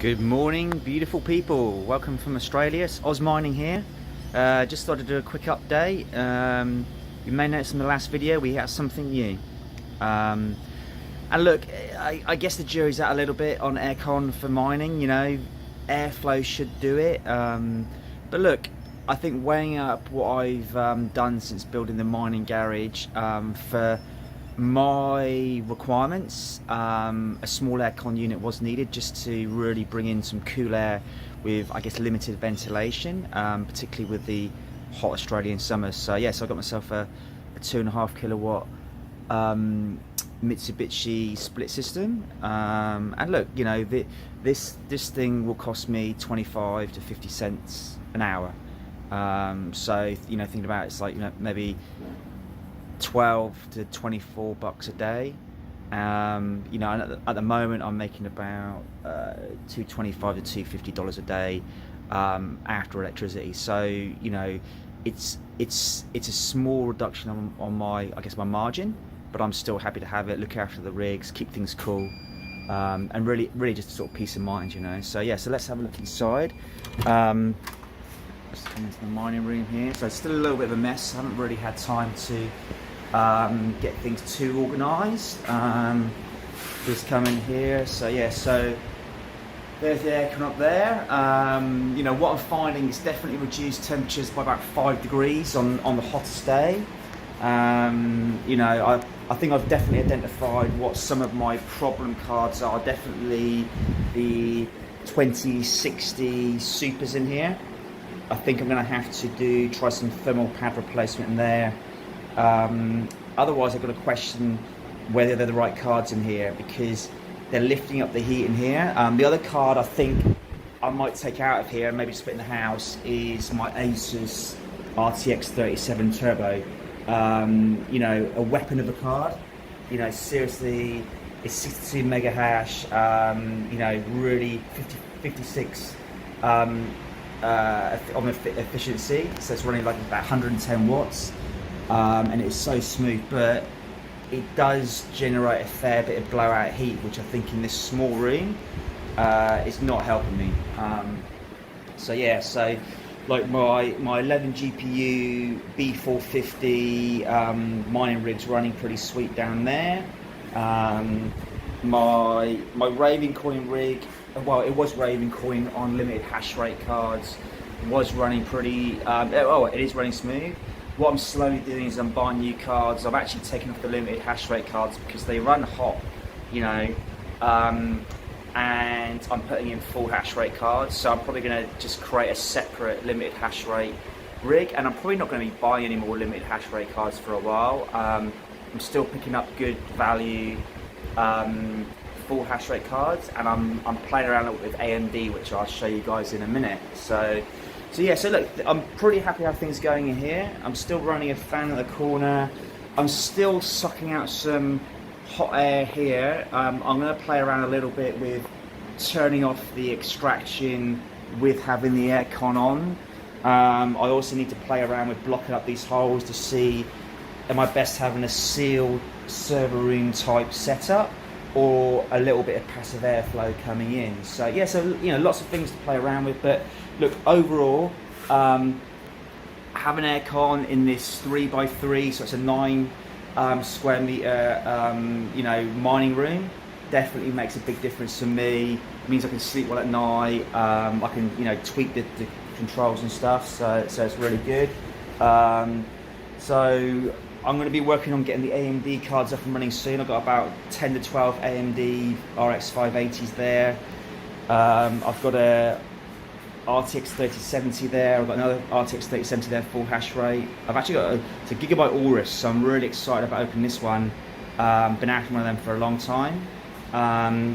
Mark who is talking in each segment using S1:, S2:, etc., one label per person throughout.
S1: Good morning, beautiful people. Welcome from Australia. It's Oz Mining here. Just thought to do a quick update. You may notice in the last video we have something new. And look, I guess the jury's out a little bit on aircon for mining. You know, airflow should do it. But look, I think weighing up what I've done since building the mining garage for my requirements, a small aircon unit was needed just to really bring in some cool air with, I guess, limited ventilation, particularly with the hot Australian summers. So yes, I got myself a 2.5 kilowatt Mitsubishi split system, and look, you know, this thing will cost me 25 to 50 cents an hour. So you know, thinking about it, it's like, you know, maybe 12 to 24 bucks a day. You know, and at the moment I'm making about $225 to $250 a day after electricity. So you know, it's a small reduction on my, I guess, my margin, but I'm still happy to have it, look after the rigs, keep things cool, and really just sort of peace of mind, you know. So yeah, so let's have a look inside. Let's come into the mining room here. So it's still a little bit of a mess. I haven't really had time to get things too organised. Just come in here. So yeah, so there's the aircon up there. You know, what I'm finding is definitely reduced temperatures by about 5 degrees on the hottest day. You know, I think I've definitely identified what some of my problem cards are. Definitely the 2060 supers in here. I think I'm going to have to try some thermal pad replacement in there. Otherwise I've got to question whether they're the right cards in here, because they're lifting up the heat in here. The other card I think I might take out of here and maybe split in the house is my Asus RX6700 Turbo. You know, a weapon of a card. You know, seriously, it's 62 mega hash. You know, really 56 on efficiency, so it's running like about 110 watts, and it's so smooth, but it does generate a fair bit of blowout heat, which I think in this small room is not helping me. So yeah, so like my 11 GPU B450 mining rig's running pretty sweet down there. My raving coin rig, well, it was raving coin on limited hash rate cards, was running pretty, it is running smooth. What I'm slowly doing is I'm buying new cards. I'm actually taking off the limited hash rate cards because they run hot, you know, and I'm putting in full hash rate cards. So I'm probably going to just create a separate limited hash rate rig, and I'm probably not going to be buying any more limited hash rate cards for a while. I'm still picking up good value full hash rate cards, and I'm playing around with AMD, which I'll show you guys in a minute. So yeah, so look, I'm pretty happy how things are going in here. I'm still running a fan at the corner. I'm still sucking out some hot air here. I'm going to play around a little bit with turning off the extraction with having the aircon on. I also need to play around with blocking up these holes to see, am I best having a sealed server room type setup or a little bit of passive airflow coming in. So yeah, so you know, lots of things to play around with, but look, overall, having aircon in this 3x3, so it's a 9 square meter, you know, mining room, definitely makes a big difference to me. It means I can sleep well at night. I can, you know, tweak the controls and stuff, so it's really good. So I'm going to be working on getting the AMD cards up and running soon. I've got about 10 to 12 AMD RX580s there. I've got a RTX 3070 there. I've got another RTX 3070 there, full hash rate. I've actually got it's a Gigabyte Aorus, so I'm really excited about opening this one. Been after one of them for a long time.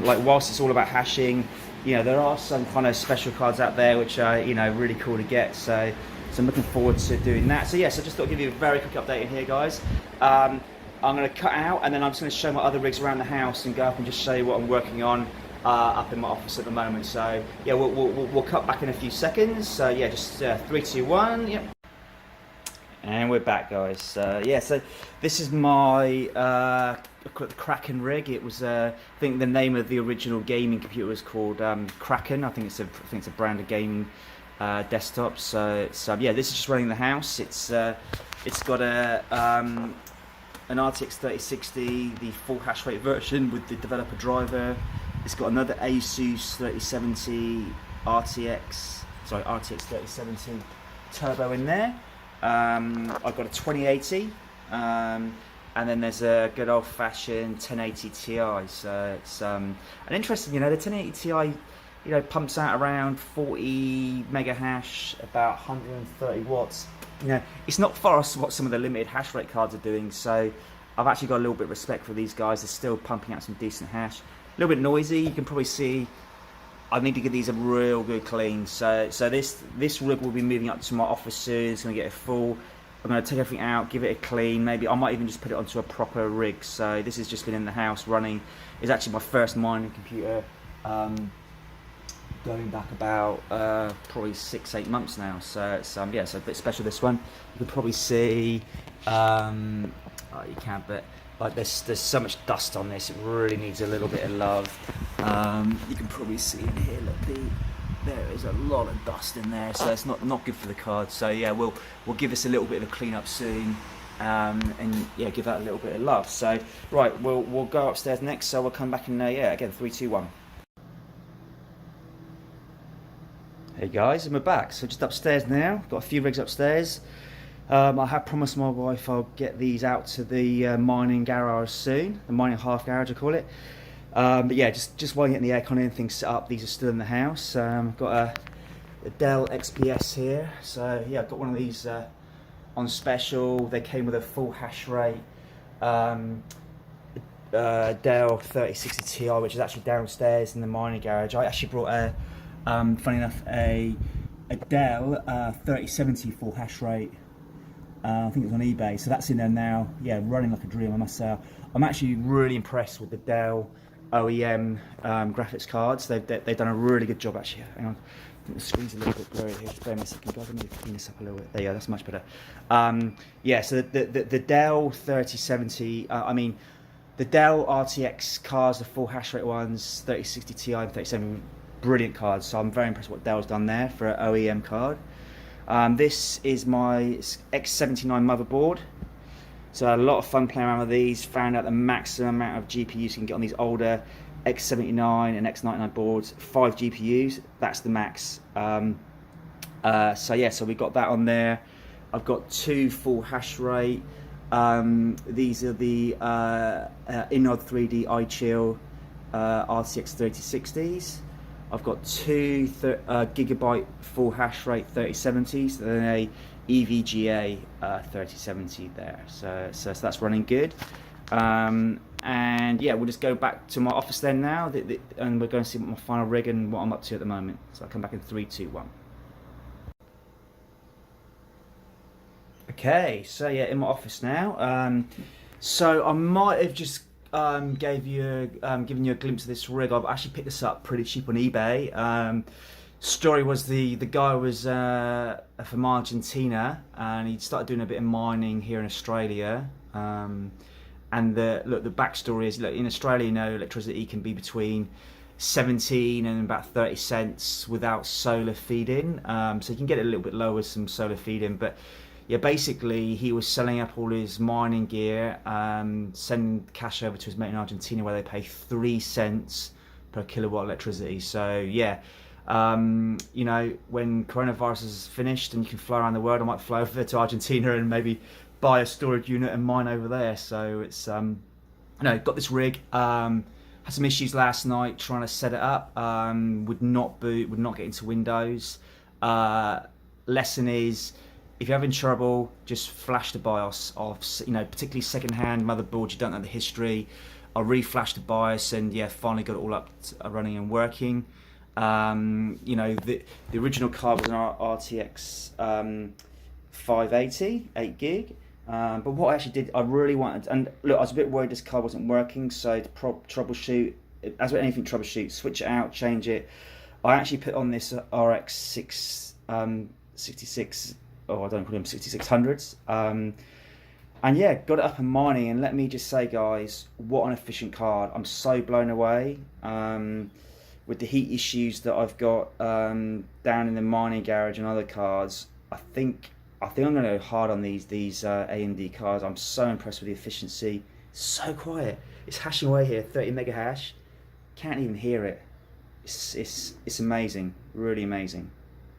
S1: Like, whilst it's all about hashing, you know, there are some kind of special cards out there which are, you know, really cool to get. So I'm looking forward to doing that. So yes, I just thought I'd give you a very quick update in here, guys. I'm going to cut out, and then I'm just going to show my other rigs around the house and go up and just show you what I'm working on up in my office at the moment. So yeah, we'll cut back in a few seconds. So yeah, just 3, 2, 1. Yep. And we're back, guys. Yeah, so this is my Kraken rig. It was, I think the name of the original gaming computer was called Kraken. I think it's a brand of gaming desktop. So it's, yeah, this is just running the house. It's got an RTX 3060, the full hash rate version with the developer driver. It's got another Asus 3070 RTX 3070 turbo in there. I've got a 2080, and then there's a good old-fashioned 1080 Ti. So it's and interesting, the 1080 Ti, pumps out around 40 mega hash, about 130 watts. It's not far off what some of the limited hash rate cards are doing. So I've actually got a little bit of respect for these guys. They're still pumping out some decent hash. A little bit noisy. You can probably see. I need to give these a real good clean. So this rig will be moving up to my office soon. It's going to get it full. I'm going to take everything out, give it a clean. Maybe I might even just put it onto a proper rig. So this has just been in the house running. It's actually my first mining computer, going back about probably 6-8 months now. So it's yeah, so a bit special, this one. You can probably see. Oh, you can't, but like there's so much dust on this. It really needs a little bit of love. You can probably see in here, look, there is a lot of dust in there, so it's not good for the card. So yeah, we'll give this a little bit of a clean up soon, and yeah, give that a little bit of love. So right, we'll go upstairs next. So we'll come back in yeah, again, 3, 2, 1. Hey guys, and we're back. So just upstairs now. Got a few rigs upstairs. I have promised my wife I'll get these out to the mining garage soon, the mining half garage I call it. But yeah, just while getting the aircon and everything set up, these are still in the house. I've got a Dell XPS here, so yeah, I've got one of these on special. They came with a full hash rate Dell 3060 Ti, which is actually downstairs in the mining garage. I actually brought funny enough, a Dell 3070 full hash rate. I think it was on eBay, so that's in there now. Yeah, running like a dream, I must say. I'm actually really impressed with the Dell OEM graphics cards. They've done a really good job, actually. Hang on, I think the screen's a little bit blurry here. Just bear me a second, guys. Let me clean this up a little bit. There you go, that's much better. Yeah, so the Dell 3070, I mean, the Dell RTX cards, the full hash rate ones, 3060 Ti and 3070, brilliant cards. So I'm very impressed with what Dell's done there for an OEM card. This is my X79 motherboard. So I had a lot of fun playing around with these, found out the maximum amount of GPUs you can get on these older X79 and X99 boards. 5 GPUs, that's the max. So yeah, so we got that on there. I've got 2 full hash rate. These are the Inod 3D iChill RTX 3060s. I've got 2 gigabyte full hash rate 3070s, and then a EVGA 3070 there. So that's running good. And yeah, we'll just go back to my office then now, and we're going to see what my final rig and what I'm up to at the moment. So I'll come back in 3, 2, 1. Okay, so yeah, in my office now. So I might have just given you a glimpse of this rig. I've actually picked this up pretty cheap on eBay. Story was the guy was from Argentina, and he started doing a bit of mining here in Australia. And the backstory is, look, in Australia, electricity can be between 17 and about 30 cents without solar feed-in. So you can get it a little bit lower with some solar feed-in, but yeah, basically he was selling up all his mining gear, sending cash over to his mate in Argentina, where they pay 3 cents per kilowatt electricity. So yeah, when coronavirus is finished and you can fly around the world, I might fly over to Argentina and maybe buy a storage unit and mine over there. So it's got this rig. Had some issues last night trying to set it up. Would not boot, would not get into Windows. Lesson is, if you're having trouble, just flash the BIOS of, particularly second-hand motherboards, you don't know the history. I reflashed the BIOS and yeah, finally got it all up running and working. The original card was an RTX 580, 8 gig. But what I actually did, I really wanted, and look, I was a bit worried this card wasn't working, so to troubleshoot, as with anything troubleshoot, switch it out, change it. I actually put on this RX 6600 I don't call them 6600s. And yeah, got it up and mining, and let me just say, guys, what an efficient card. I'm so blown away with the heat issues that I've got down in the mining garage and other cards. I think I'm going to go hard on these AMD cards. I'm so impressed with the efficiency. So quiet. It's hashing away here, 30 mega hash. Can't even hear it. It's amazing, really amazing.